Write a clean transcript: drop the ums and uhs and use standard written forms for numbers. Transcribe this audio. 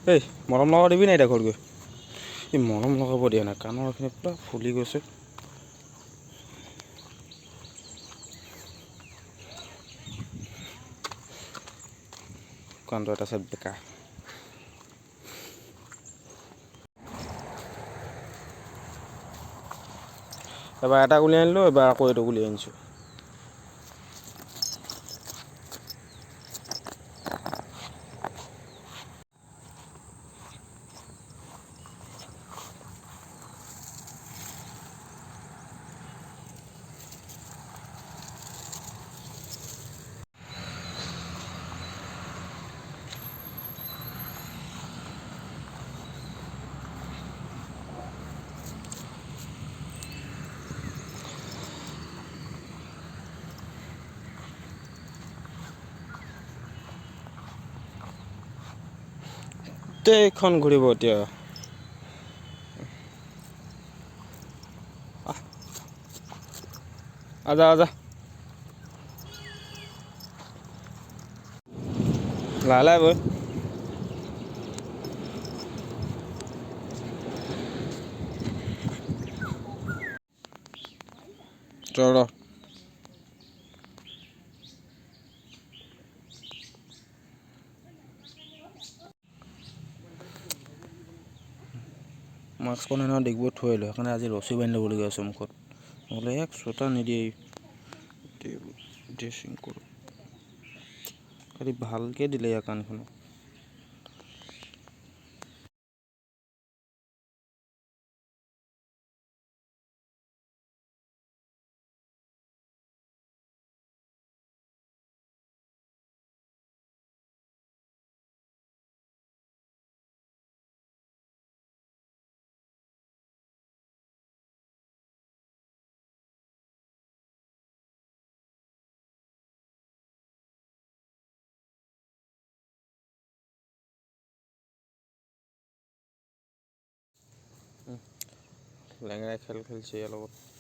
এই মৰম লগাব দিবি নাই এতিয়া ঘৰত গৈ এই মৰম লগাব দিয়া নাই কাণৰ এইখিনি পূৰা ফুলি গৈছে কাণটো এটা চাইড বেকা এবাৰ এটা উলিয়াই আনিলোঁ এবাৰ আকৌ এইটো উলিয়াই আনিছোঁ গোটেইখন ঘূৰিব এতিয়া আজা আজা লাহে লাহে বৈ ৰ মাস্কখন এনেও ডিগবৈত থৈ আহিলোঁ সেইকাৰণে আজি ৰছী বান্ধি ল'বলগীয়া হৈছে মুখত নহ'লে এক চোতা নিদিয়ে ড্ৰেছিং কৰোঁ খালি ভালকৈ দিলে ইয়াৰ কাণখনত লেঙেৰাই খেল খেলিছে ইয়াৰ লগত